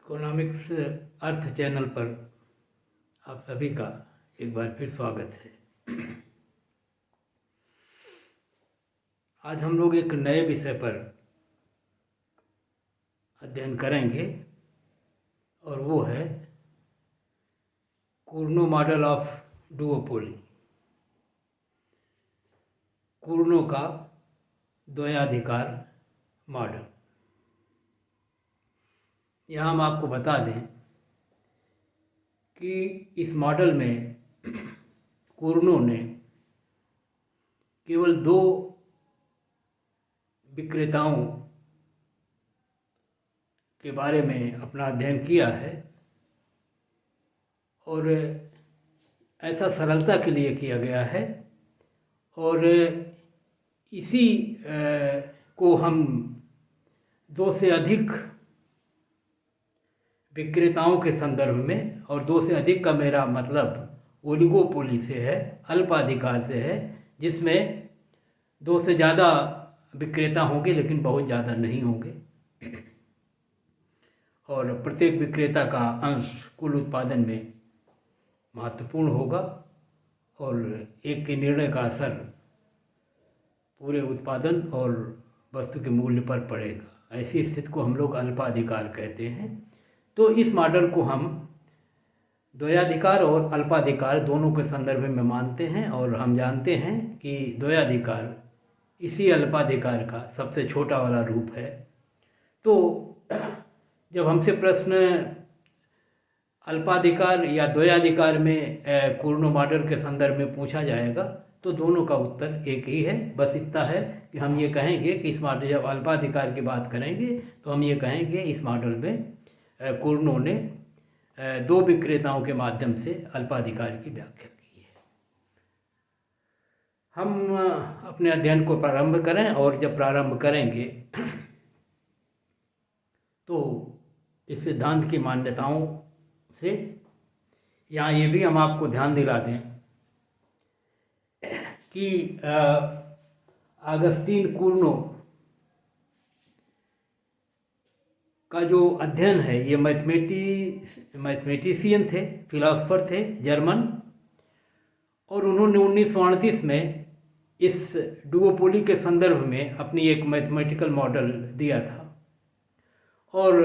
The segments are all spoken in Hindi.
इकोनॉमिक्स अर्थ चैनल पर आप सभी का एक बार फिर स्वागत है। आज हम लोग एक नए विषय पर अध्ययन करेंगे और वो है कूर्नो मॉडल ऑफ डुओपोली, कूर्नो का द्वयाधिकार मॉडल। यहाँ हम आपको बता दें कि इस मॉडल में कूर्नो ने केवल दो विक्रेताओं के बारे में अपना अध्ययन किया है और ऐसा सरलता के लिए किया गया है और इसी को हम दो से अधिक विक्रेताओं के संदर्भ में, और दो से अधिक का मेरा मतलब ओलिगोपोली से है, अल्पाधिकार से है, जिसमें दो से ज़्यादा विक्रेता होंगे लेकिन बहुत ज़्यादा नहीं होंगे और प्रत्येक विक्रेता का अंश कुल उत्पादन में महत्वपूर्ण होगा और एक के निर्णय का असर पूरे उत्पादन और वस्तु के मूल्य पर पड़ेगा। ऐसी स्थिति को हम लोग अल्पाधिकार कहते हैं। तो इस मॉडल को हम द्वयाधिकार और अल्पाधिकार दोनों के संदर्भ में मानते हैं और हम जानते हैं कि द्वयाधिकार इसी अल्पाधिकार का सबसे छोटा वाला रूप है। तो जब हमसे प्रश्न अल्पाधिकार या द्वयाधिकार में कूर्नो मॉडल के संदर्भ में पूछा जाएगा तो दोनों का उत्तर एक ही है। बस इतना है कि हम ये कहेंगे कि इस मॉडल, जब अल्पाधिकार की बात करेंगे तो हम ये कहेंगे इस मॉडल में कूर्नो ने दो विक्रेताओं के माध्यम से अल्पाधिकार की व्याख्या की है। हम अपने अध्ययन को प्रारंभ करें और जब प्रारंभ करेंगे तो इस सिद्धांत की मान्यताओं से यहाँ ये भी हम आपको ध्यान दिला दें कि ऑगस्टीन कूर्नो का जो अध्ययन है, ये मैथमेटिशियन थे, फिलोसोफर थे, जर्मन, और उन्होंने 1938 में इस डुओपोली के संदर्भ में अपनी एक मैथमेटिकल मॉडल दिया था और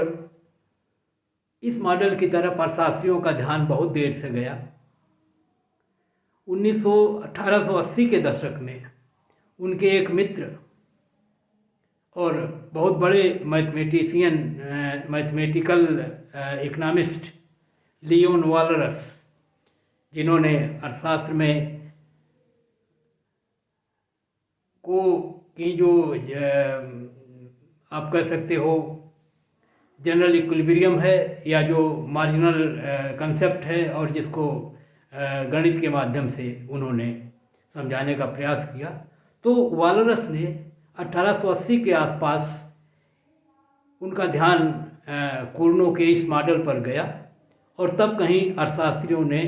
इस मॉडल की तरफ अर्थशास्त्रियों का ध्यान बहुत देर से गया। 1880 के दशक में उनके एक मित्र और बहुत बड़े मैथमेटिकल इकोनॉमिस्ट लियोन वालरस, जिन्होंने अर्थशास्त्र में जो आप कह सकते हो जनरल इक्विलिब्रियम है या जो मार्जिनल कंसेप्ट है और जिसको गणित के माध्यम से उन्होंने समझाने का प्रयास किया, तो वालरस ने 1880 के आसपास उनका ध्यान कूर्नो के इस मॉडल पर गया और तब कहीं अर्थशास्त्रियों ने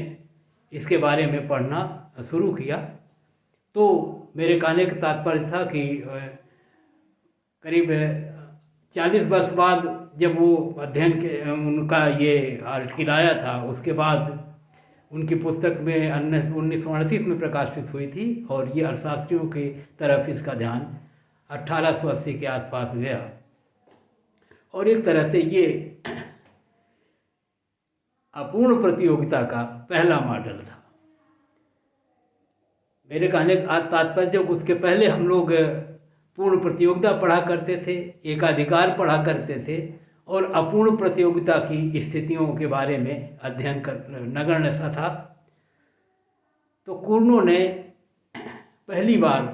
इसके बारे में पढ़ना शुरू किया। तो मेरे कहने का तात्पर्य था कि करीब 40 वर्ष बाद जब वो अध्ययन के उनका ये आर्टिकल आया था, उसके बाद उनकी पुस्तक में 1938 में प्रकाशित हुई थी और ये अर्थशास्त्रियों की तरफ इसका ध्यान 1880 के आसपास गया और एक तरह से ये अपूर्ण प्रतियोगिता का पहला मॉडल था। मेरे कहने का तात्पर्य, जब उसके पहले हम लोग पूर्ण प्रतियोगिता पढ़ा करते थे, एकाधिकार पढ़ा करते थे और अपूर्ण प्रतियोगिता की स्थितियों के बारे में अध्ययन कर नगण्य सा था, तो कूर्नो ने पहली बार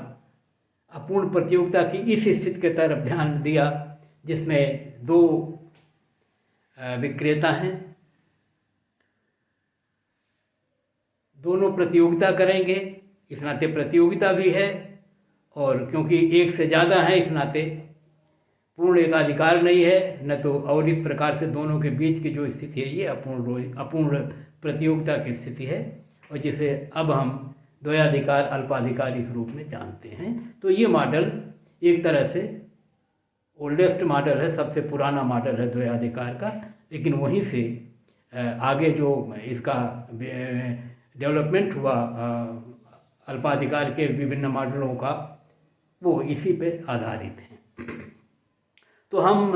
अपूर्ण प्रतियोगिता की इस स्थिति की तरफ ध्यान दिया जिसमें दो विक्रेता हैं, दोनों प्रतियोगिता करेंगे, इस नाते प्रतियोगिता भी है और क्योंकि एक से ज़्यादा है इस नाते पूर्ण एकाधिकार नहीं है न तो, और इस प्रकार से दोनों के बीच की जो स्थिति है ये अपूर्ण प्रतियोगिता की स्थिति है और जिसे अब हम द्वयाधिकार अल्पाधिकार इस रूप में जानते हैं। तो ये मॉडल एक तरह से ओल्डेस्ट मॉडल है, सबसे पुराना मॉडल है द्वयाधिकार का, लेकिन वहीं से आगे जो इसका डेवलपमेंट हुआ अल्पाधिकार के विभिन्न मॉडलों का, वो इसी पे आधारित हैं। तो हम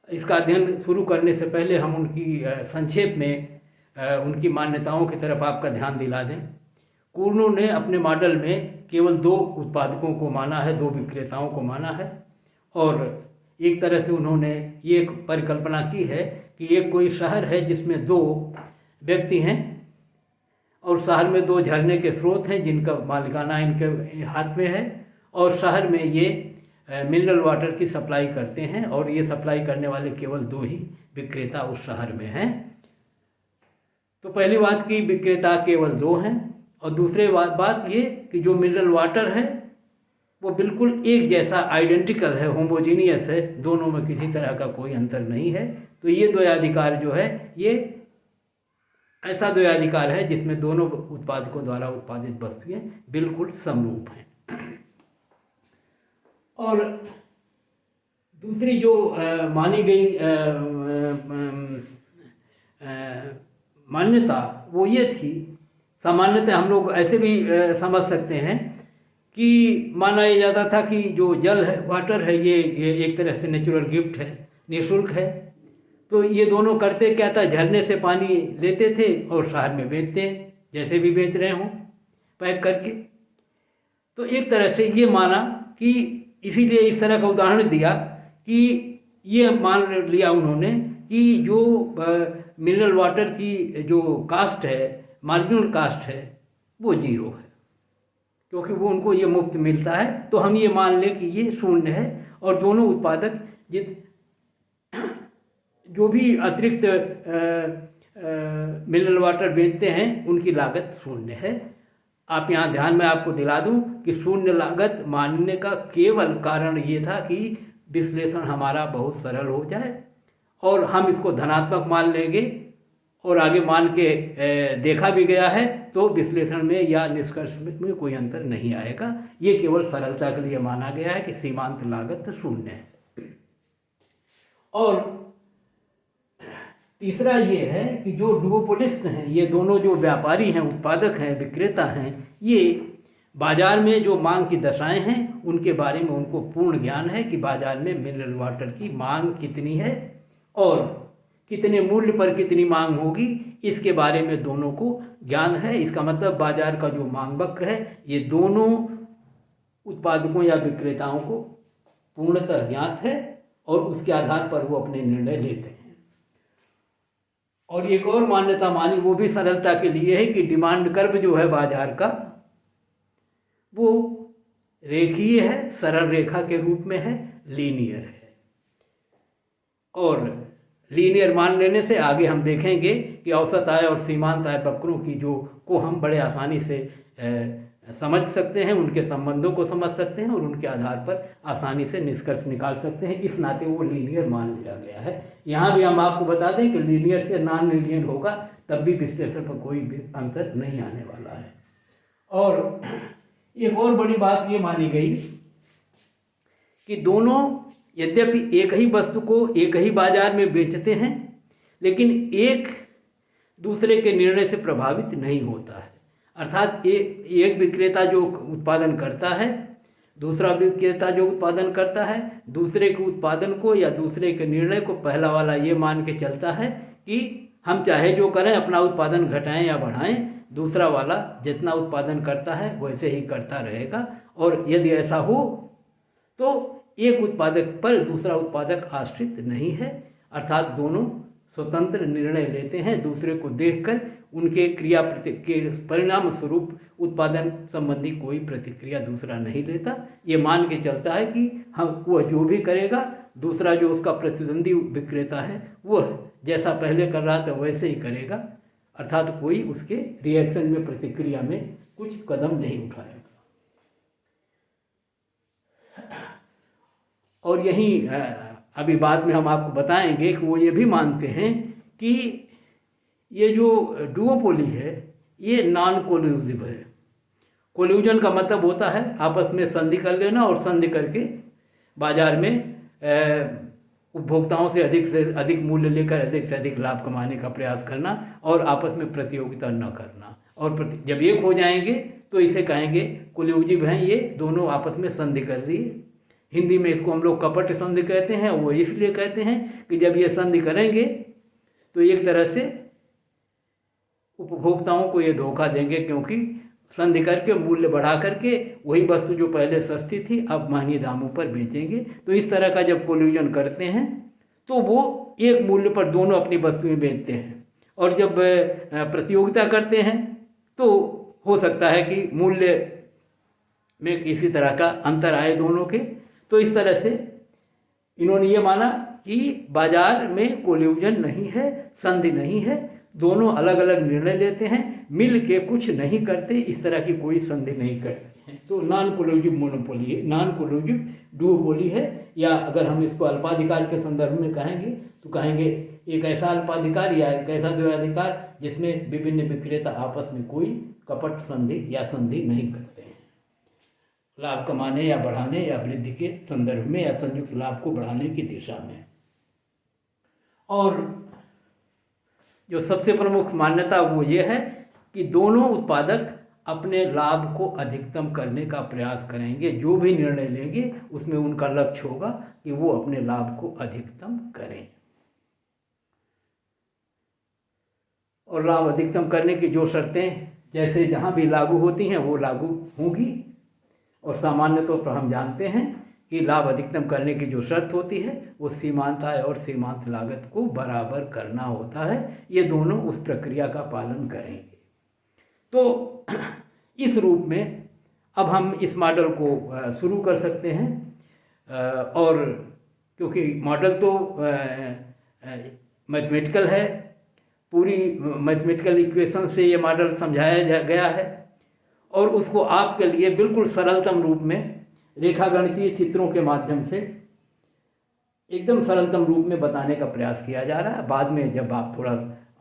इसका अध्ययन शुरू करने से पहले हम उनकी संक्षेप में उनकी मान्यताओं की तरफ आपका ध्यान दिला दें। कूर्नो ने अपने मॉडल में केवल 2 उत्पादकों को माना है, 2 विक्रेताओं को माना है, और एक तरह से उन्होंने ये परिकल्पना की है कि एक कोई शहर है जिसमें 2 व्यक्ति हैं और शहर में 2 झरने के स्रोत हैं जिनका मालिकाना इनके हाथ में है, और शहर में ये मिनरल वाटर की सप्लाई करते हैं, और ये सप्लाई करने वाले केवल 2 ही विक्रेता उस शहर में हैं। तो पहली बात की विक्रेता केवल 2 हैं, और दूसरी बात ये कि जो मिनरल वाटर है वो बिल्कुल एक जैसा आइडेंटिकल है, होमोजीनियस है, दोनों में किसी तरह का कोई अंतर नहीं है। तो ये द्वयाधिकार जो है ये ऐसा द्वयाधिकार है जिसमें दोनों उत्पादकों द्वारा उत्पादित वस्तुएं बिल्कुल समरूप हैं। और दूसरी जो मानी गई मान्यता वो ये थी, सामान्यतः हम लोग ऐसे भी समझ सकते हैं कि माना ये जाता था कि जो जल है, वाटर है, ये एक तरह से नेचुरल गिफ्ट है, निःशुल्क है। तो ये दोनों करते क्या था, झरने से पानी लेते थे और शहर में बेचते, जैसे भी बेच रहे हों पैक करके। तो एक तरह से ये माना कि, इसीलिए इस तरह का उदाहरण दिया कि ये मान लिया उन्होंने कि जो मिनरल वाटर की जो कास्ट है, मार्जिनल कास्ट है, वो 0 है, क्योंकि वो उनको ये मुफ्त मिलता है। तो हम ये मान लें कि ये 0 है, और दोनों उत्पादक जो भी अतिरिक्त मिनरल वाटर बेचते हैं उनकी लागत 0 है। आप यहाँ ध्यान में आपको दिला दूँ कि 0 लागत मानने का केवल कारण ये था कि विश्लेषण हमारा बहुत सरल हो जाए, और हम इसको धनात्मक मान लेंगे, और आगे मान के देखा भी गया है, तो विश्लेषण में या निष्कर्ष में कोई अंतर नहीं आएगा। ये केवल सरलता के लिए माना गया है कि सीमांत लागत 0 है। और तीसरा ये है कि जो डुओपोलिस्ट हैं, ये दोनों जो व्यापारी हैं, उत्पादक हैं, विक्रेता हैं, ये बाज़ार में जो मांग की दशाएं हैं उनके बारे में उनको पूर्ण ज्ञान है कि बाज़ार में मिनरल वाटर की मांग कितनी है और कितने मूल्य पर कितनी मांग होगी, इसके बारे में दोनों को ज्ञान है। इसका मतलब बाज़ार का जो मांग वक्र है ये दोनों उत्पादकों या विक्रेताओं को पूर्णतः ज्ञात है, और उसके आधार पर वो अपने निर्णय लेते हैं। और एक और मान्यता मानी, वो भी सरलता के लिए है, कि डिमांड कर्व जो है बाजार का वो रेखीय है, सरल रेखा के रूप में है, लीनियर है। और लीनियर मान लेने से आगे हम देखेंगे कि औसत आय और सीमांत आय वक्रों की को हम बड़े आसानी से समझ सकते हैं, उनके संबंधों को समझ सकते हैं, और उनके आधार पर आसानी से निष्कर्ष निकाल सकते हैं। इस नाते वो लीनियर मान लिया गया है। यहाँ भी हम आपको बता दें कि लीनियर से नॉन लीनियर होगा, तब भी विश्लेषण पर कोई भी अंतर नहीं आने वाला है। और एक और बड़ी बात ये मानी गई कि दोनों यद्यपि एक ही वस्तु को एक ही बाजार में बेचते हैं, लेकिन एक दूसरे के निर्णय से प्रभावित नहीं होता है। अर्थात एक विक्रेता जो उत्पादन करता है, दूसरा विक्रेता जो उत्पादन करता है, दूसरे के उत्पादन को या दूसरे के निर्णय को पहला वाला ये मान के चलता है कि हम चाहे जो करें, अपना उत्पादन घटाएं या बढ़ाएं, दूसरा वाला जितना उत्पादन करता है वैसे ही करता रहेगा। और यदि ऐसा हो तो एक उत्पादक पर दूसरा उत्पादक आश्रित नहीं है, अर्थात दोनों स्वतंत्र निर्णय लेते हैं, दूसरे को देखकर उनके क्रिया के परिणाम स्वरूप उत्पादन संबंधी कोई प्रतिक्रिया दूसरा नहीं लेता। ये मान के चलता है कि हम वह जो भी करेगा, दूसरा जो उसका प्रतिद्वंदी विक्रेता है वह जैसा पहले कर रहा था वैसे ही करेगा, अर्थात कोई उसके रिएक्शन में, प्रतिक्रिया में कुछ कदम नहीं उठाएगा। और यहीं अभी बाद में हम आपको बताएंगे कि वो ये भी मानते हैं कि ये जो डुओपोली है ये नॉन कोल्यूसिव है। कोल्यूजन का मतलब होता है आपस में संधि कर लेना और संधि करके बाजार में उपभोक्ताओं से अधिक मूल्य लेकर अधिक से अधिक लाभ कमाने का प्रयास करना और आपस में प्रतियोगिता न करना। और जब एक हो जाएंगे तो इसे कहेंगे कोलिजिव हैं ये दोनों, आपस में संधि कर रही है। हिंदी में इसको हम लोग कपट संधि कहते हैं। वो इसलिए कहते हैं कि जब ये संधि करेंगे तो एक तरह से उपभोक्ताओं को ये धोखा देंगे, क्योंकि संधि करके मूल्य बढ़ा करके वही वस्तु जो पहले सस्ती थी अब महंगी दामों पर बेचेंगे। तो इस तरह का जब कोल्यूजन करते हैं तो वो एक मूल्य पर दोनों अपनी वस्तुएं बेचते हैं। और जब प्रतियोगिता करते हैं तो हो सकता है कि मूल्य में किसी तरह का अंतर आए दोनों के। तो इस तरह से इन्होंने ये माना कि बाजार में कोल्यूजन नहीं है, संधि नहीं है, दोनों अलग अलग निर्णय लेते हैं, मिल के कुछ नहीं करते, इस तरह की कोई संधि नहीं करते हैं। तो नॉन कोल्यूजिव मोनोपोली है, नॉन कोल्यूजिव डुओपोली है। या अगर हम इसको अल्पाधिकार के संदर्भ में कहेंगे तो कहेंगे एक ऐसा अल्पाधिकार या एक ऐसा द्वैधाधिकार जिसमें विभिन्न विक्रेता आपस में कोई कपट संधि या संधि नहीं करते हैं, लाभ कमाने या बढ़ाने या वृद्धि के संदर्भ में या संयुक्त लाभ को बढ़ाने की दिशा में। और जो सबसे प्रमुख मान्यता वो ये है कि दोनों उत्पादक अपने लाभ को अधिकतम करने का प्रयास करेंगे। जो भी निर्णय लेंगे उसमें उनका लक्ष्य होगा कि वो अपने लाभ को अधिकतम करें। और लाभ अधिकतम करने की जो शर्तें जैसे जहाँ भी लागू होती हैं वो लागू होंगी। और सामान्य तौर पर हम जानते हैं कि लाभ अधिकतम करने की जो शर्त होती है वो सीमांत आय और सीमांत लागत को बराबर करना होता है। ये दोनों उस प्रक्रिया का पालन करेंगे। तो इस रूप में अब हम इस मॉडल को शुरू कर सकते हैं। और क्योंकि मॉडल तो मैथमेटिकल है, पूरी मैथमेटिकल इक्वेशन से ये मॉडल समझाया गया है और उसको आपके लिए बिल्कुल सरलतम रूप में रेखागणितीय चित्रों के माध्यम से एकदम सरलतम रूप में बताने का प्रयास किया जा रहा है। बाद में जब आप थोड़ा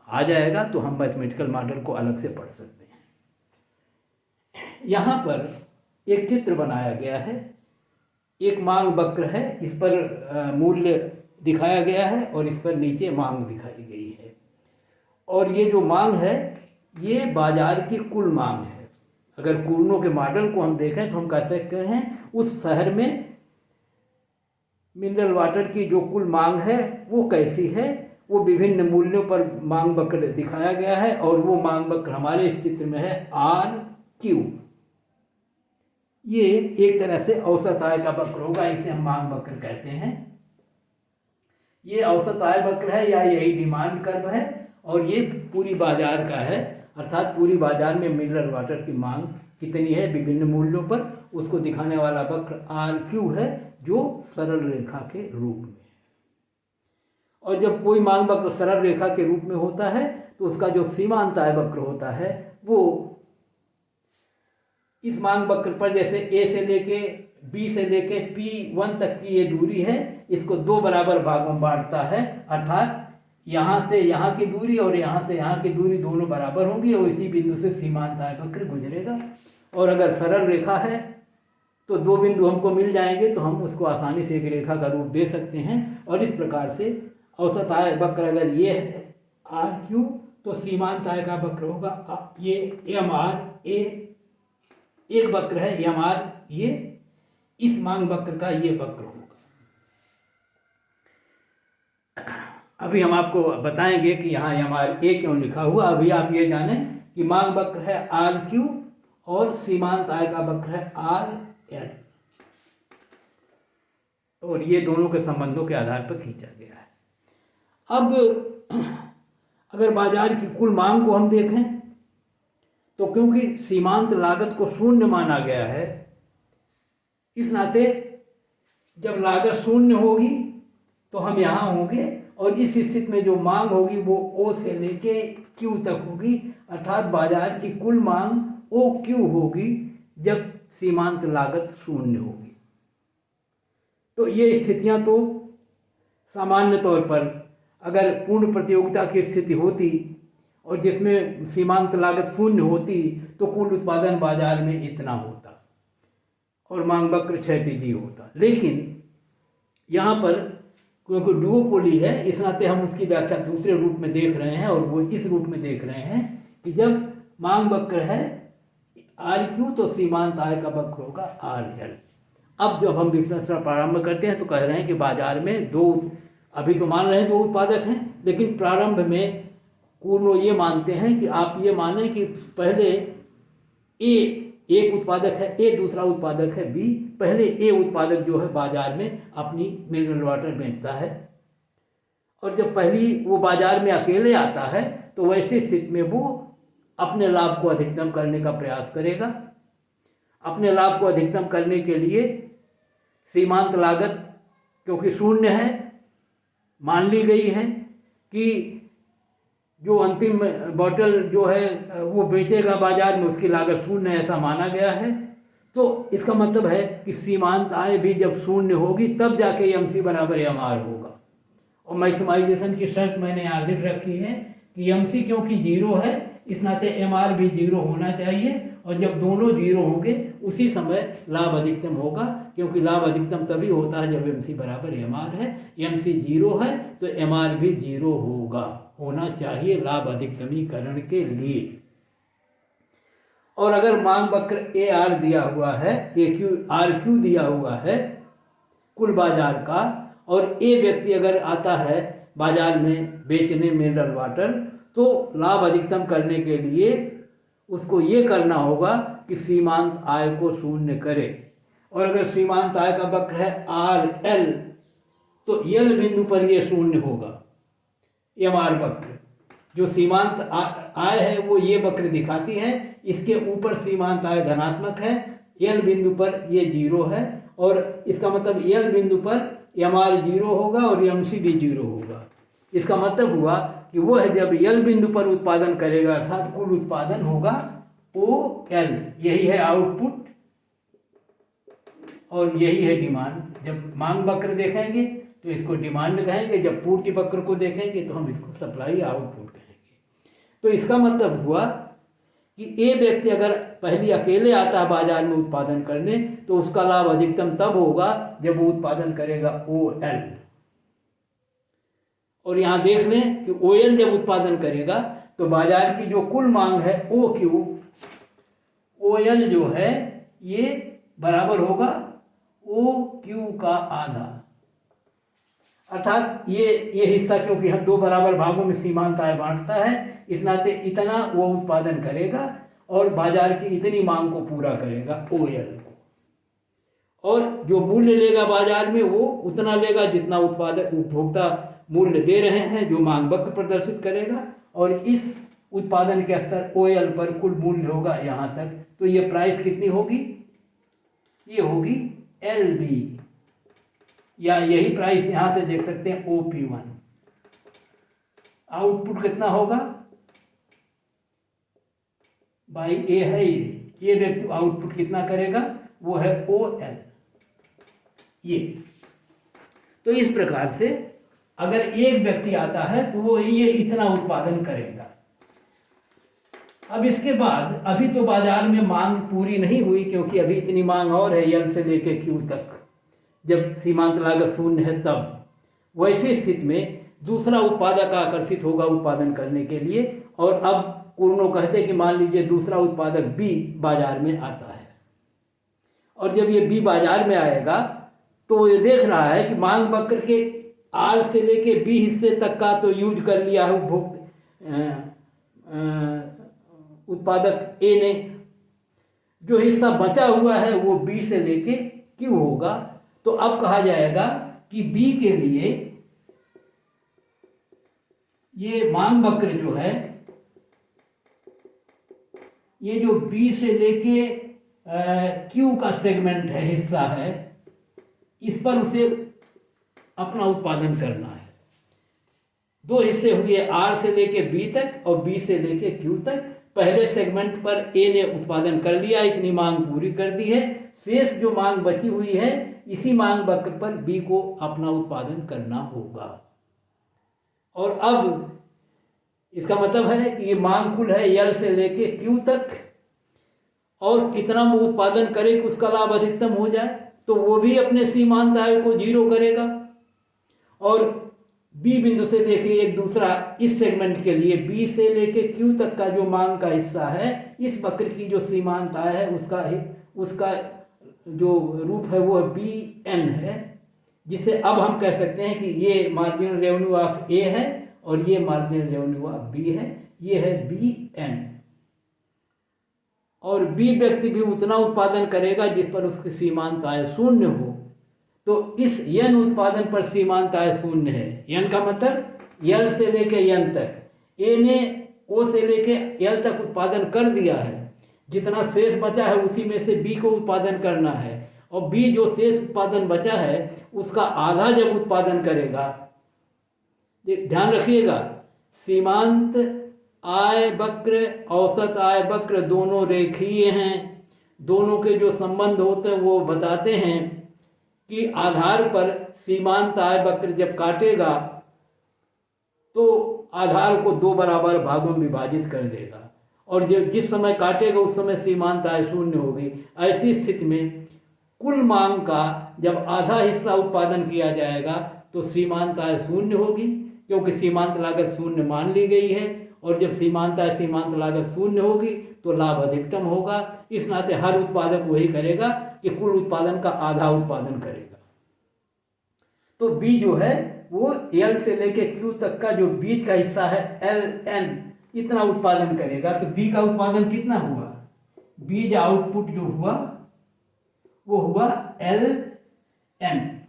आ जाएगा तो हम मैथमेटिकल मॉडल को अलग से पढ़ सकते हैं। यहाँ पर एक चित्र बनाया गया है, एक मांग वक्र है, इस पर मूल्य दिखाया गया है और इस पर नीचे मांग दिखाई गई है। और ये जो मांग है ये बाजार की कुल मांग है। अगर कुर्नों के मॉडल को हम देखें तो हम कह सकते हैं उस शहर में मिनरल वाटर की जो कुल मांग है वो कैसी है, वो विभिन्न मूल्यों पर मांग वक्र दिखाया गया है। और वो मांग वक्र हमारे इस चित्र में है RQ। ये एक तरह से औसत आय का वक्र होगा, इसे हम मांग वक्र कहते हैं। ये औसत आय वक्र है या यही डिमांड कर्व है। और ये पूरी बाजार का है, अर्थात पूरी बाजार में मिनरल वाटर की मांग कितनी है विभिन्न मूल्यों पर, उसको दिखाने वाला वक्र RQ है जो सरल रेखा के रूप में है। और जब कोई मांग वक्र सरल रेखा के रूप में होता है तो उसका जो सीमांत आय वक्र होता है वो इस मांग वक्र पर जैसे A से लेके B से लेके P1 तक की ये दूरी है, इसको दो बराबर भागों में बांटता है। अर्थात यहाँ से यहाँ की दूरी और यहाँ से यहाँ की दूरी दोनों बराबर होंगी और इसी बिंदु से सीमांत आय वक्र गुजरेगा। और अगर सरल रेखा है तो दो बिंदु हमको मिल जाएंगे तो हम उसको आसानी से एक रेखा का रूप दे सकते हैं। और इस प्रकार से औसत आय वक्र अगर ये है RQ तो सीमांत आय का वक्र होगा ये MRA। एक वक्र है MR, ये इस मांग वक्र का ये वक्र होगा। अभी हम आपको बताएंगे कि यहाँ MRA क्यों लिखा हुआ। अभी आप ये जानें कि मांग वक्र है RQ और सीमांत आय का वक्र है RL। और ये दोनों के संबंधों के आधार पर खींचा गया है। अब अगर बाजार की कुल मांग को हम देखें तो क्योंकि सीमांत लागत को शून्य माना गया है, इस नाते जब लागत शून्य होगी तो हम यहाँ होंगे और इस स्थिति में जो मांग होगी वो O से लेके Q तक होगी। अर्थात बाजार की कुल मांग OQ होगी जब सीमांत लागत शून्य होगी। तो ये स्थितियां तो सामान्य तौर पर अगर पूर्ण प्रतियोगिता की स्थिति होती और जिसमें सीमांत लागत शून्य होती तो कुल उत्पादन बाजार में इतना होता और मांग वक्र क्षैतिजी होता। लेकिन यहाँ पर क्योंकि डुओपोली है, इस नाते हम उसकी व्याख्या दूसरे रूप में देख रहे हैं, और वो इस रूप में देख रहे हैं कि जब मांग वक्र है आर क्यू तो सीमांत आय का वक्र होगा आर एल। अब जब हम विश्लेषण प्रारंभ करते हैं तो कह रहे हैं कि बाजार में दो, अभी तो मान रहे हैं दो उत्पादक हैं, लेकिन प्रारंभ में कुर्नो ये मानते हैं कि आप ये माने कि पहले ए एक उत्पादक है, ए दूसरा उत्पादक है बी। पहले ए उत्पादक जो है बाजार में अपनी मिनरल वाटर बेचता है, और जब पहली वो बाजार में अकेले आता है तो वैसी स्थिति में वो अपने लाभ को अधिकतम करने का प्रयास करेगा। अपने लाभ को अधिकतम करने के लिए सीमांत लागत क्योंकि शून्य है मान ली गई है कि जो अंतिम बॉटल जो है वो बेचेगा बाजार में उसकी लागत शून्य है, ऐसा माना गया है। तो इसका मतलब है कि सीमांत आय भी जब शून्य होगी तब जाके एम सी बराबर एम आर होगा। और मैक्सिमाइजेशन की शर्त मैंने यहाँ लिख रखी है कि एम सी क्योंकि जीरो है इस नाते एम आर भी जीरो होना चाहिए, और जब दोनों जीरो होंगे उसी समय लाभ अधिकतम होगा, क्योंकि लाभ अधिकतम तभी होता है जब एम सी बराबर एम आर है। एम सी जीरो है तो एम आर भी जीरो होना चाहिए लाभ अधिकतमीकरण के लिए। और अगर मांग वक्र ए आर दिया हुआ है, ए क्यू आर क्यू दिया हुआ है कुल बाजार का, और ए व्यक्ति अगर आता है बाजार में बेचने मिनरल वाटर, तो लाभ अधिकतम करने के लिए उसको ये करना होगा कि सीमांत आय को शून्य करे। और अगर सीमांत आय का वक्र है आर एल तो एल बिंदु पर ये शून्य होगा। एम आर वक्र जो सीमांत आय है वो ये वक्र दिखाती है, इसके ऊपर सीमांत आय धनात्मक है, एल बिंदु पर ये जीरो है, और इसका मतलब एल बिंदु पर एम आर जीरो होगा और एम सी भी जीरो होगा। इसका मतलब हुआ कि वो है जब एल बिंदु पर उत्पादन करेगा अर्थात कुल उत्पादन होगा ओ एल, यही है आउटपुट और यही है डिमांड। जब मांग वक्र देखेंगे तो इसको डिमांड कहेंगे, जब पूर्ति वक्र को देखेंगे तो हम इसको सप्लाई आउटपुट कहेंगे। तो इसका मतलब हुआ कि ए व्यक्ति अगर पहले अकेले आता है बाजार में उत्पादन करने तो उसका लाभ अधिकतम तब होगा जब वो उत्पादन करेगा ओ एल। और यहाँ देख लें कि ओ एल जब उत्पादन करेगा तो बाजार की जो कुल मांग है ओ क्यू, ओ एल जो है ये बराबर होगा ओ क्यू का आधा, अर्थात ये हिस्सा क्योंकि हम दो बराबर भागों में सीमांत आय बांटता है, इस नाते इतना वो उत्पादन करेगा और बाजार की इतनी मांग को पूरा करेगा ओ एल को, और जो मूल्य लेगा बाजार में वो उतना लेगा जितना उत्पादक उपभोक्ता मूल्य दे रहे हैं, जो मांग वक्र प्रदर्शित करेगा। और इस उत्पादन के स्तर ओ एल पर कुल मूल्य होगा यहाँ तक, तो ये प्राइस कितनी होगी, ये होगी एल बी, या यही प्राइस यहाँ से देख सकते हैं ओ पी वन। आउटपुट कितना होगा बाई ए है ये व्यक्ति आउटपुट कितना करेगा वो है ओ एल ये। तो इस प्रकार से अगर एक व्यक्ति आता है तो वो ये इतना उत्पादन करेगा। अब इसके बाद अभी तो बाजार में मांग पूरी नहीं हुई क्योंकि अभी इतनी मांग और है एल से लेके क्यू तक, जब सीमांत लागत शून्य है तब। वैसी स्थिति में दूसरा उत्पादक आकर्षित होगा उत्पादन करने के लिए, और अब कुर्नो कहते हैं कि मान लीजिए दूसरा उत्पादक बी बाजार में आता है, और जब ये बी बाजार में आएगा तो ये देख रहा है कि मांग वक्र के आर से लेके बी हिस्से तक का तो यूज कर लिया है उत्पादक ए ने, जो हिस्सा बचा हुआ है वो बी से लेके क्यू होगा। तो अब कहा जाएगा कि बी के लिए ये मांग वक्र जो है, ये जो बी से लेके क्यू का सेगमेंट है, हिस्सा है, इस पर उसे अपना उत्पादन करना है। दो हिस्से हुए आर से लेके बी तक और बी से लेके क्यू तक। पहले सेगमेंट पर ए ने उत्पादन कर लिया, इतनी मांग पूरी कर दी है, शेष जो मांग बची हुई है इसी मांग वक्र पर बी को अपना उत्पादन करना होगा। और अब इसका मतलब है कि ये मांग कुल है एल से लेके क्यू तक, और कितना वो उत्पादन करे कि उसका लाभ अधिकतम हो जाए, तो वो भी अपने सीमांत आय को जीरो करेगा। और बी बिंदु से देखिए एक दूसरा इस सेगमेंट के लिए बी से लेके क्यू तक का जो मांग का हिस्सा है, इस वक्र की जो सीमांत आय है उसका जो रूप है वो बी एन है, जिसे अब हम कह सकते हैं कि ये मार्जिनल रेवेन्यू ऑफ ए है और ये मार्जिनल रेवेन्यू ऑफ बी है, ये है बी एन। और बी व्यक्ति भी उतना उत्पादन करेगा जिस पर उसकी सीमांत आय शून्य हो। तो इस यन उत्पादन पर सीमांत आय शून्य है। यन का मतलब यल से लेके यन तक। ए ने ओ से लेके यल तक उत्पादन कर दिया है, जितना शेष बचा है उसी में से बी को उत्पादन करना है, और बी जो शेष उत्पादन बचा है उसका आधा जब उत्पादन करेगा, ध्यान रखिएगा सीमांत आय वक्र औसत आय वक्र दोनों रेखीय हैं, दोनों के जो संबंध होते हैं वो बताते हैं कि आधार पर सीमांत आय वक्र जब काटेगा तो आधार को दो बराबर भागों में विभाजित कर देगा, और जब जिस समय काटेगा उस समय सीमांत आय शून्य होगी। ऐसी स्थिति में कुल मांग का जब आधा हिस्सा उत्पादन किया जाएगा तो सीमांत आय शून्य होगी, क्योंकि सीमांत लागत शून्य मान ली गई है, और जब सीमांत लागत शून्य होगी तो लाभ अधिकतम होगा। इस नाते हर उत्पादक वही करेगा कि कुल उत्पादन का आधा उत्पादन करेगा। तो बी जो है वो एल से लेके क्यू तक का जो बीच का हिस्सा है एल एन, इतना उत्पादन करेगा। तो बी का उत्पादन कितना हुआ? बीज आउटपुट जो हुआ वो हुआ एल एन,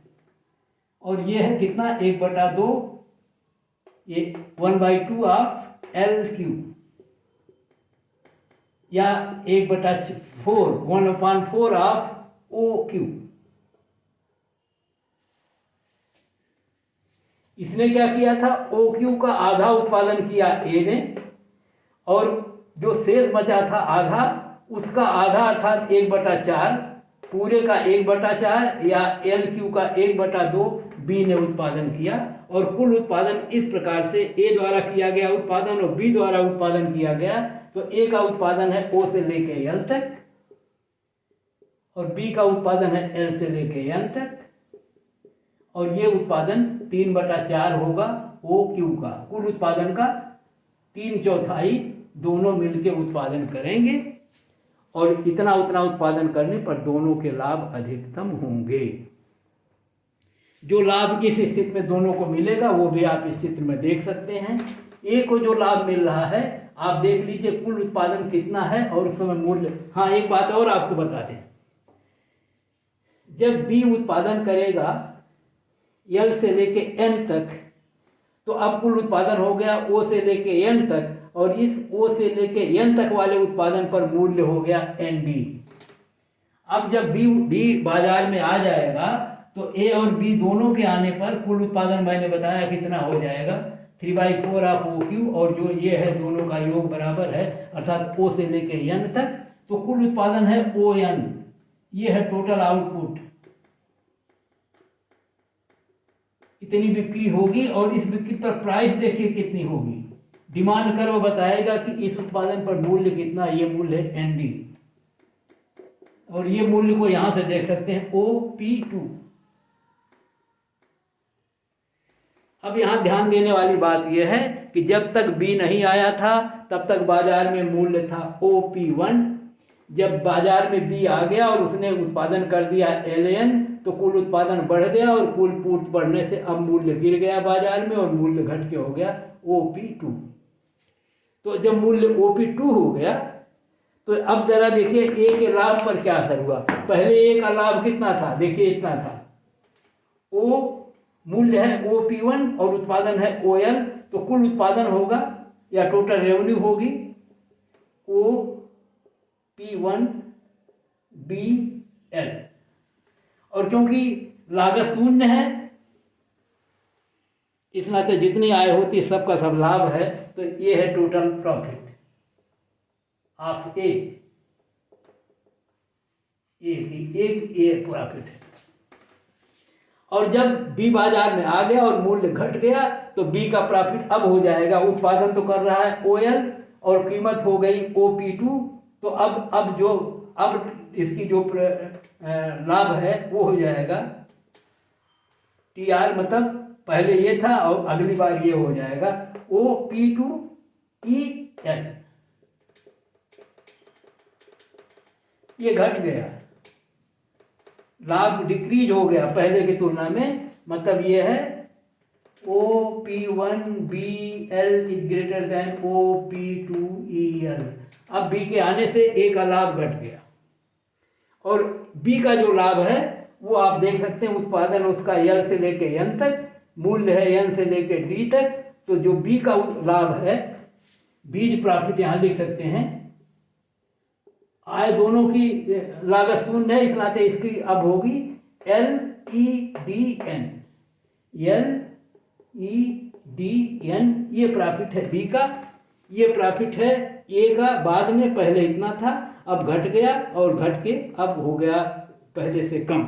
और ये है कितना 1/2, ये 1/2 ऑफ एल क्यू, या 1/4 1/4 ऑफ ओ क्यू। इसने क्या किया था? ओ क्यू का आधा उत्पादन किया ए ने, और जो शेष बचा था आधा, उसका आधा अर्थात 1/4, पूरे का 1/4 या एल क्यू का 1/2 बी ने उत्पादन किया। और कुल उत्पादन इस प्रकार से ए द्वारा किया गया उत्पादन और बी द्वारा उत्पादन किया गया। तो ए का उत्पादन है ओ से लेके एल तक, और बी का उत्पादन है एल से लेके एन तक, और ये उत्पादन 3/4 होगा ओ क्यू का। कुल उत्पादन का 3/4 दोनों मिलके उत्पादन करेंगे, और इतना उतना उत्पादन करने पर दोनों के लाभ अधिकतम होंगे। जो लाभ इस स्थिति में दोनों को मिलेगा वो भी आप इस चित्र में देख सकते हैं। ए को जो लाभ मिल रहा है आप देख लीजिए कुल उत्पादन कितना है और उस समय मूल्य। हाँ, एक बात और आपको बता दें, जब बी उत्पादन करेगा एल से लेके एन तक, तो अब कुल उत्पादन हो गया ओ से लेके एन तक, और इस ओ से लेके एन तक वाले उत्पादन पर मूल्य हो गया एन बी। अब जब बी बाजार में आ जाएगा तो ए और बी दोनों के आने पर कुल उत्पादन मैंने बताया कितना हो जाएगा 3/4 ऑफ ओ क्यू, और जो ये है दोनों का योग बराबर है अर्थात ओ से लेके एन तक। तो कुल उत्पादन है ओ एन, ये है टोटल आउटपुट, इतनी बिक्री होगी। और इस बिक्री पर प्राइस देखिए कितनी होगी। डिमांड कर्व बताएगा कि इस उत्पादन पर मूल्य कितना, ये मूल्य है एन डी, और ये मूल्य को यहां से देख सकते हैं OP2। अब यहां ध्यान देने वाली बात यह है कि जब तक बी नहीं आया था तब तक बाजार में मूल्य था OP1। जब बाजार में बी आ गया और उसने उत्पादन कर दिया LN, तो कुल उत्पादन बढ़ गया, और कुल पूर्ति बढ़ने से अब मूल्य गिर गया बाजार में और मूल्य घट के हो गया OP2। तो जब मूल्य OP2 हो गया तो अब जरा देखिए ए के लाभ पर क्या असर हुआ। पहले ए का लाभ कितना था? देखिए इतना था। ओ मूल्य है OP1 और उत्पादन है OL, तो कुल उत्पादन होगा या टोटल रेवेन्यू होगी OP1BL, और क्योंकि लागत शून्य है इस नाते जितनी आय होती है सबका सब लाभ है, तो ये है टोटल प्रॉफिट ऑफ ए की एक प्रॉफिट है। और जब बी बाजार में आ गया और मूल्य घट गया तो बी का प्रॉफिट अब हो जाएगा, उत्पादन तो कर रहा है OL और कीमत हो गई OP2, तो अब इसकी जो लाभ है वो हो जाएगा TR, मतलब पहले ये था और अगली बार ये हो जाएगा OP2EL, ये घट गया, लाभ डिक्रीज हो गया पहले की तुलना में। मतलब ये है OP1BL is greater than OP2EL। अब B के आने से A का लाभ घट गया और B का जो लाभ है वो आप देख सकते हैं, उत्पादन उसका L से लेके N तक, मूल्य है N से लेके D तक। तो जो B का लाभ है, बीज प्रॉफिट यहाँ लिख सकते हैं, आय दोनों की लागत शून्य है, इस नाते इसकी अब होगी LEDN, LEDN। ये प्रॉफिट है B का, ये प्रॉफिट है A का, बाद में पहले इतना था अब घट गया और घट के अब हो गया पहले से कम।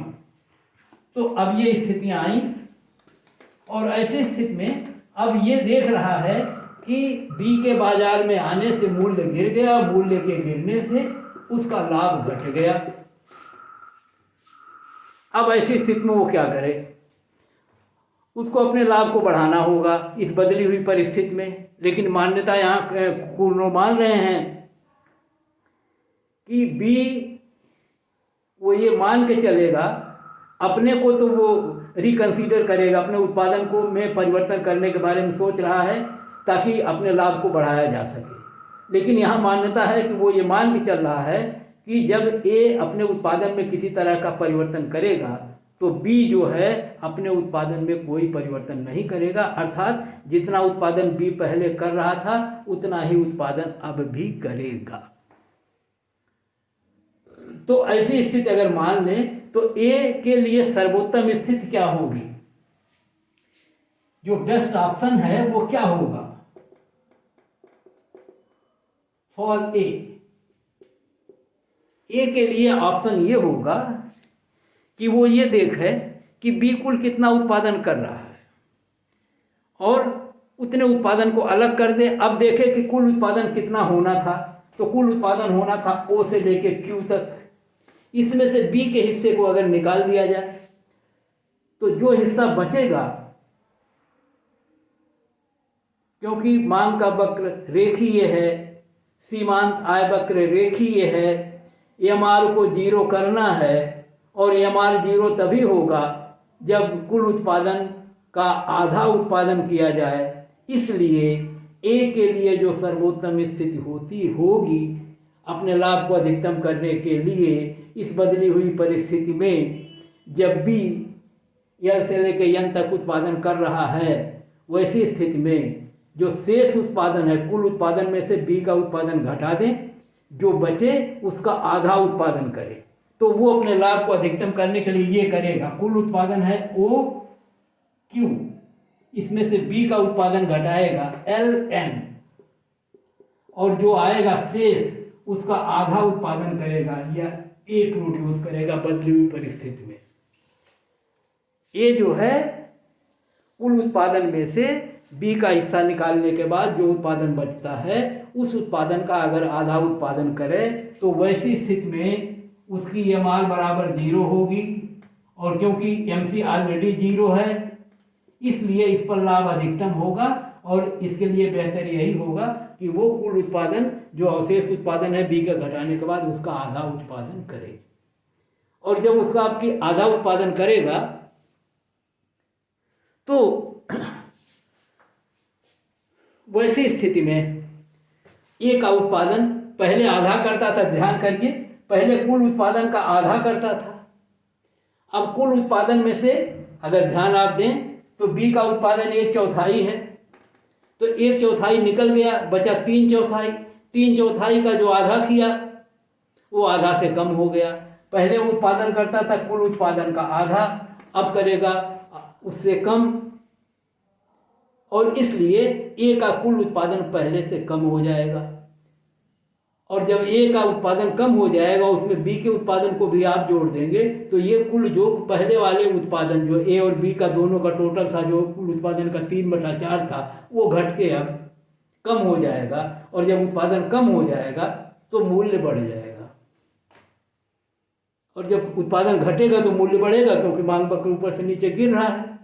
तो अब ये स्थितियां आई और ऐसी स्थिति में अब ये देख रहा है कि B के बाजार में आने से मूल्य गिर गया, मूल्य के गिरने से उसका लाभ घट गया। अब ऐसी स्थिति में वो क्या करे, उसको अपने लाभ को बढ़ाना होगा इस बदली हुई परिस्थिति में। लेकिन मान्यता यहाँ पूर्ण मान रहे हैं कि B वो ये मान के चलेगा, अपने को तो वो रिकंसीडर करेगा, अपने उत्पादन को में परिवर्तन करने के बारे में सोच रहा है ताकि अपने लाभ को बढ़ाया जा सके। लेकिन यहाँ मान्यता है कि वो ये मान के चल रहा है कि जब A अपने उत्पादन में किसी तरह का परिवर्तन करेगा तो B जो है अपने उत्पादन में कोई परिवर्तन नहीं करेगा, अर्थात जितना उत्पादन B पहले कर रहा था उतना ही उत्पादन अब भी करेगा। तो ऐसी स्थिति अगर मान लें तो A के लिए सर्वोत्तम स्थिति क्या होगी, जो बेस्ट ऑप्शन है वो क्या होगा फॉर A के लिए ऑप्शन ये होगा कि वो ये देखे कि B कुल कितना उत्पादन कर रहा है और उतने उत्पादन को अलग कर दे। अब देखे कि कुल उत्पादन कितना होना था, तो कुल उत्पादन होना था O से लेके Q तक। इसमें से B के हिस्से को अगर निकाल दिया जाए तो जो हिस्सा बचेगा, क्योंकि मांग का वक्र रेखीय है, सीमांत आय वक्र रेखीय है, MR को जीरो करना है और MR जीरो तभी होगा जब कुल उत्पादन का आधा उत्पादन किया जाए। इसलिए A के लिए जो सर्वोत्तम स्थिति होगी अपने लाभ को अधिकतम करने के लिए इस बदली हुई परिस्थिति में, जब B L से लेकर N तक उत्पादन कर रहा है, वैसी स्थिति में जो शेष उत्पादन है, कुल उत्पादन में से B का उत्पादन घटा दें, जो बचे उसका आधा उत्पादन करे। तो वो अपने लाभ को अधिकतम करने के लिए ये करेगा, कुल उत्पादन है OQ, इसमें से B का उत्पादन घटाएगा LN और जो आएगा शेष उसका आधा उत्पादन करेगा या A प्रोड्यूस करेगा बदली हुई परिस्थिति में। A जो है कुल उत्पादन में से B का हिस्सा निकालने के बाद जो उत्पादन बचता है उस उत्पादन का अगर आधा उत्पादन करे तो वैसी स्थिति में उसकी MR बराबर जीरो होगी और क्योंकि MC ऑलरेडी जीरो है इसलिए इस पर लाभ अधिकतम होगा और इसके लिए बेहतर यही होगा कि वो कुल उत्पादन जो अवशेष उत्पादन है B का घटाने के बाद उसका आधा उत्पादन करे। और जब उसका आपकी आधा उत्पादन करेगा तो वैसी स्थिति में A का उत्पादन पहले आधा करता था, ध्यान करिए, पहले कुल उत्पादन का आधा करता था। अब कुल उत्पादन में से अगर ध्यान आप दें तो B का उत्पादन 1/4 है, तो 1/4 निकल गया, बचा 3/4। 3/4 का जो आधा किया वो आधा से कम हो गया। पहले उत्पादन करता था कुल उत्पादन का आधा, अब करेगा उससे कम और इसलिए A का कुल उत्पादन पहले से कम हो जाएगा। और जब A का उत्पादन कम हो जाएगा उसमें B के उत्पादन को भी आप जोड़ देंगे तो ये कुल जो पहले वाले उत्पादन जो A और B का दोनों का टोटल था, जो कुल उत्पादन का 3/4 था, वो घट के अब कम हो जाएगा। और जब उत्पादन कम हो जाएगा तो मूल्य बढ़ जाएगा और जब उत्पादन घटेगा तो मूल्य बढ़ेगा, क्योंकि मांग वक्र ऊपर से नीचे गिर रहा है।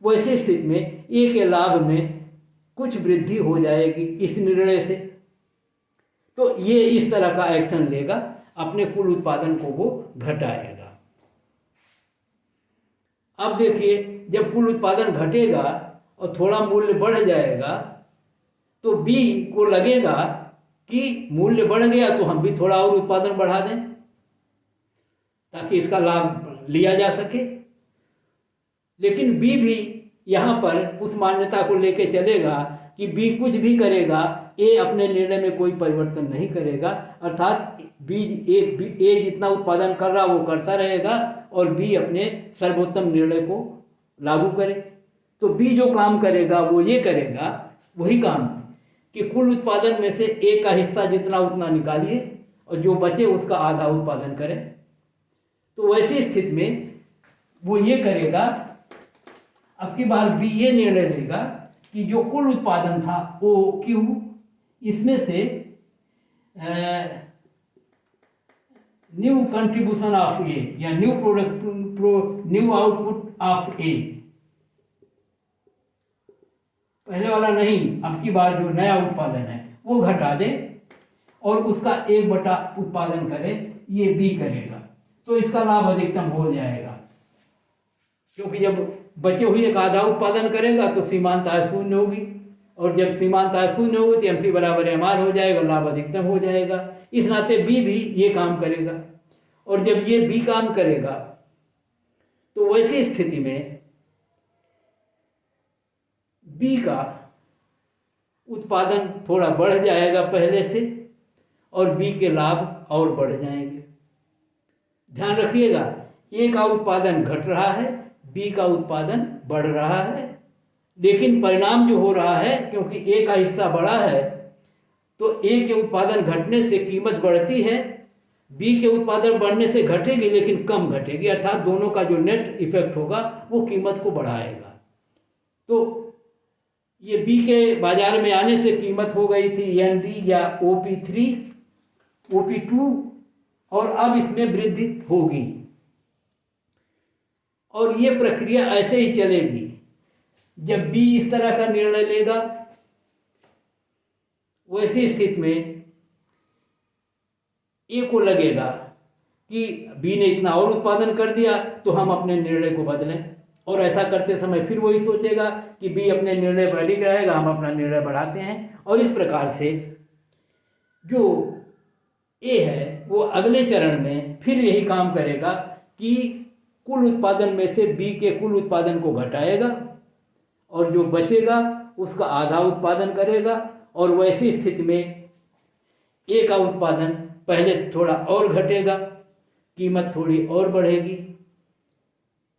वैसी स्थिति में ए के लाभ में कुछ वृद्धि हो जाएगी इस निर्णय से। तो ये इस तरह का एक्शन लेगा, अपने कुल उत्पादन को वो घटाएगा। अब देखिए, जब कुल उत्पादन घटेगा और थोड़ा मूल्य बढ़ जाएगा तो बी को लगेगा कि मूल्य बढ़ गया तो हम भी थोड़ा और उत्पादन बढ़ा दें ताकि इसका लाभ लिया जा सके। लेकिन बी भी यहाँ पर उस मान्यता को लेके चलेगा कि बी कुछ भी करेगा, ए अपने निर्णय में कोई परिवर्तन नहीं करेगा, अर्थात ए जितना उत्पादन कर रहा वो करता रहेगा और बी अपने सर्वोत्तम निर्णय को लागू करे। तो बी जो काम करेगा वो ये करेगा, वही काम कि कुल उत्पादन में से ए का हिस्सा जितना उतना निकालिए और जो बचे उसका आधा उत्पादन करें। तो वैसी स्थिति में वो ये करेगा, अब की बार बी ये निर्णय लेगा कि जो कुल उत्पादन था ओ क्यू, इसमें से न्यू कंट्रीब्यूशन ऑफ ए या न्यू आउटपुट ऑफ ए, पहले वाला नहीं, अब की बार जो नया उत्पादन है वो घटा दे और उसका 1/, उत्पादन करे, ये बी करेगा। तो इसका लाभ अधिकतम हो जाएगा, क्योंकि जब बचे हुए का आधा उत्पादन करेगा तो सीमांत आय शून्य होगी, और जब सीमांत आय शून्य होगी तो MC बराबर MR हो जाएगा, लाभ अधिकतम हो जाएगा। इस नाते बी भी ये काम करेगा, और जब ये बी काम करेगा तो वैसी स्थिति में बी का उत्पादन थोड़ा बढ़ जाएगा पहले से, और बी के लाभ और बढ़ जाएंगे। ध्यान रखिएगा, ए का उत्पादन घट रहा है, बी का उत्पादन बढ़ रहा है, लेकिन परिणाम जो हो रहा है, क्योंकि ए का हिस्सा बड़ा है तो ए के उत्पादन घटने से कीमत बढ़ती है, बी के उत्पादन बढ़ने से घटेगी लेकिन कम घटेगी, अर्थात दोनों का जो नेट इफेक्ट होगा वो कीमत को बढ़ाएगा। तो ये बी के बाजार में आने से कीमत हो गई थी ND या OP3, OP2, और अब इसमें वृद्धि होगी, और ये प्रक्रिया ऐसे ही चलेगी। जब बी इस तरह का निर्णय लेगा, वैसी स्थिति में ए को लगेगा कि बी ने इतना और उत्पादन कर दिया तो हम अपने निर्णय को बदलें, और ऐसा करते समय फिर वही सोचेगा कि बी अपने निर्णय पर अडिग रहेगा, हम अपना निर्णय बढ़ाते हैं, और इस प्रकार से जो ए है वो अगले चरण में फिर यही काम करेगा कि कुल उत्पादन में से बी के कुल उत्पादन को घटाएगा और जो बचेगा उसका आधा उत्पादन करेगा, और वैसी स्थिति में ए का उत्पादन पहले से थोड़ा और घटेगा, कीमत थोड़ी और बढ़ेगी।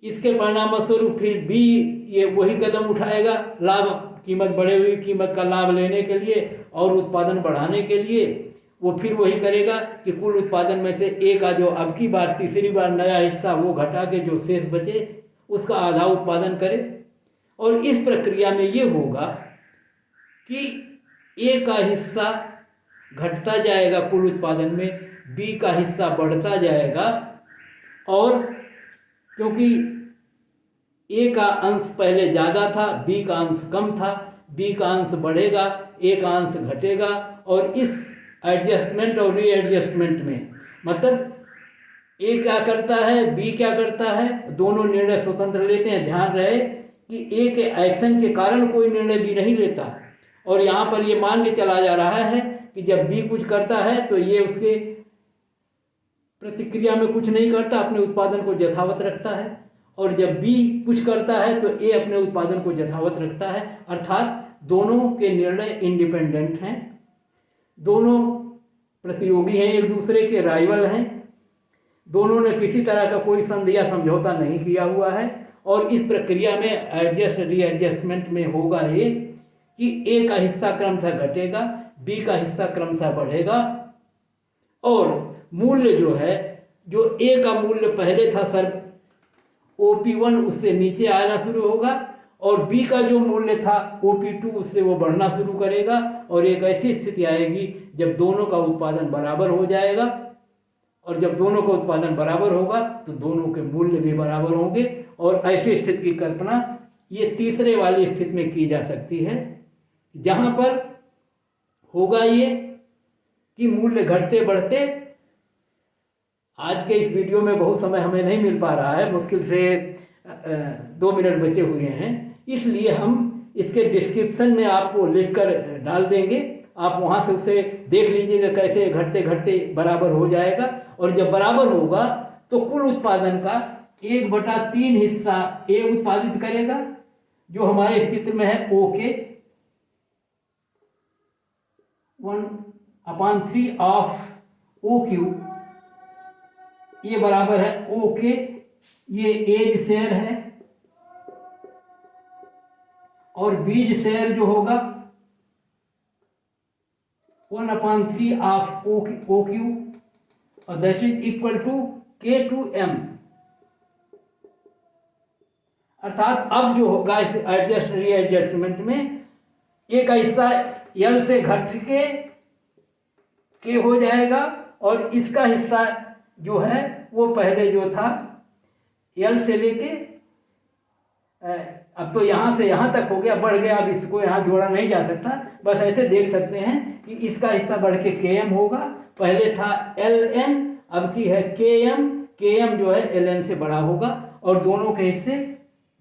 इसके परिणाम स्वरूप फिर बी ये वही कदम उठाएगा, लाभ कीमत बढ़े हुई कीमत का लाभ लेने के लिए और उत्पादन बढ़ाने के लिए वो फिर वही करेगा कि कुल उत्पादन में से ए का जो अब की बार तीसरी बार नया हिस्सा वो घटा के जो शेष बचे उसका आधा उत्पादन करे। और इस प्रक्रिया में ये होगा कि ए का हिस्सा घटता जाएगा कुल उत्पादन में, बी का हिस्सा बढ़ता जाएगा, और क्योंकि ए का अंश पहले ज़्यादा था, बी का अंश कम था, बी का अंश बढ़ेगा, ए का अंश घटेगा, और इस एडजस्टमेंट और रीएडजस्टमेंट में मतलब ए क्या करता है, बी क्या करता है, दोनों निर्णय स्वतंत्र लेते हैं। ध्यान रहे कि ए के एक्शन के कारण कोई निर्णय बी नहीं लेता, और यहाँ पर ये मान के चला जा रहा है कि जब बी कुछ करता है तो ये उसके प्रतिक्रिया में कुछ नहीं करता, अपने उत्पादन को यथावत रखता है, और जब बी कुछ करता है तो ए अपने उत्पादन को यथावत रखता है। अर्थात दोनों के निर्णय इंडिपेंडेंट हैं, दोनों प्रतियोगी हैं, एक दूसरे के राइवल हैं, दोनों ने किसी तरह का कोई संधि या समझौता नहीं किया हुआ है। और इस प्रक्रिया में एडजस्ट रीएडजस्टमेंट में होगा ये कि ए का हिस्सा क्रमशः घटेगा, बी का हिस्सा क्रमशः बढ़ेगा, और मूल्य जो है, जो ए का मूल्य पहले था सर OP1 उससे नीचे आना शुरू होगा, और बी का जो मूल्य था OP2 उससे वो बढ़ना शुरू करेगा, और एक ऐसी स्थिति आएगी जब दोनों का उत्पादन बराबर हो जाएगा, और जब दोनों का उत्पादन बराबर होगा तो दोनों के मूल्य भी बराबर होंगे, और ऐसी स्थिति की कल्पना ये तीसरे वाली स्थिति में की जा सकती है, जहाँ पर होगा ये कि मूल्य घटते बढ़ते, आज के इस वीडियो में बहुत समय हमें नहीं मिल पा रहा है, मुश्किल से 2 मिनट बचे हुए हैं, इसलिए हम इसके डिस्क्रिप्शन में आपको लिख कर डाल देंगे, आप वहाँ से उसे देख लीजिएगा कैसे घटते घटते बराबर हो जाएगा। और जब बराबर होगा तो कुल उत्पादन का 1/3 हिस्सा ए उत्पादित करेगा, जो हमारे स्थिति में है ओ के, 1/3 ऑफ ओ क्यू, ये बराबर है ओ के, ये एज शेयर है, और बीज शेयर जो होगा 1/3 ऑफ ओ क्यू, और that is equal to K2M। अर्थात अब जो होगा इस रीएडजस्टमेंट में एक हिस्सा L से घट के K हो जाएगा, और इसका हिस्सा जो है वो पहले जो था L से लेके, अब तो यहाँ से यहाँ तक हो गया, बढ़ गया, अब इसको यहाँ जोड़ा नहीं जा सकता, बस ऐसे देख सकते हैं कि इसका हिस्सा बढ़ के Km होगा, पहले था Ln, अब की है Km जो है Ln से बड़ा होगा, और दोनों के हिस्से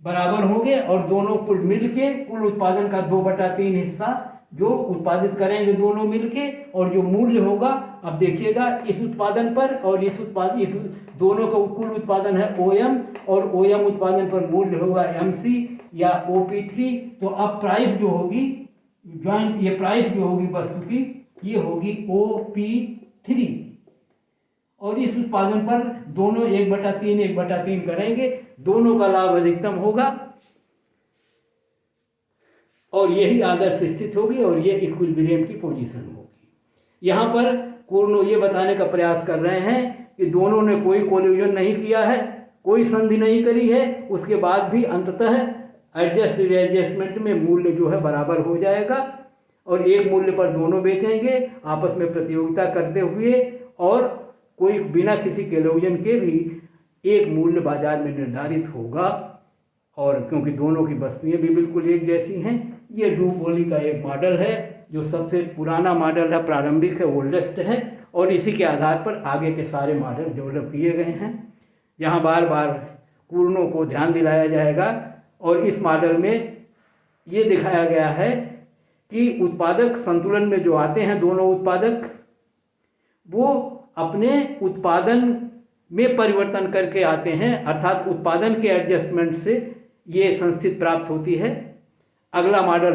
बराबर होंगे, और दोनों कुल मिलके कुल उत्पादन का 2/3 हिस्सा जो उत्पादित करेंगे दोनों मिलके, और जो मूल्य होगा, अब देखिएगा इस उत्पादन पर और इस दोनों का कुल उत्पादन है OM, और OM उत्पादन पर मूल्य होगा MC या OP3। तो अब प्राइस जो होगी ज्वाइंट, ये प्राइस जो होगी वस्तु की, ये होगी OP3, और इस उत्पादन पर दोनों 1/3 करेंगे, दोनों का लाभ अधिकतम होगा, और यही आदर्श स्थिति होगी, और ये इक्विलिब्रियम की पोजीशन होगी। यहाँ पर कुर्नो ये बताने का प्रयास कर रहे हैं कि दोनों ने कोई कोलिजन नहीं किया है, कोई संधि नहीं करी है, उसके बाद भी अंततः एडजस्टमेंट में मूल्य जो है बराबर हो जाएगा, और एक मूल्य पर दोनों बेचेंगे आपस में प्रतियोगिता करते हुए, और कोई बिना किसी कोलिजन के भी एक मूल्य बाजार में निर्धारित होगा, और क्योंकि दोनों की वस्तुएं भी बिल्कुल एक जैसी हैं। ये डुओपोली का एक मॉडल है जो सबसे पुराना मॉडल है, प्रारंभिक है, ओल्डेस्ट है, और इसी के आधार पर आगे के सारे मॉडल डेवलप किए गए हैं। यहाँ बार बार कुर्नो को ध्यान दिलाया जाएगा, और इस मॉडल में ये दिखाया गया है कि उत्पादक संतुलन में जो आते हैं दोनों उत्पादक, वो अपने उत्पादन में परिवर्तन करके आते हैं, अर्थात उत्पादन के एडजस्टमेंट से ये संस्थिति प्राप्त होती है। अगला मॉडल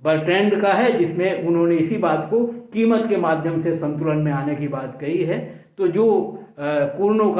बर्ट्रैंड का है, जिसमें उन्होंने इसी बात को कीमत के माध्यम से संतुलन में आने की बात कही है। तो जो कुर्नो का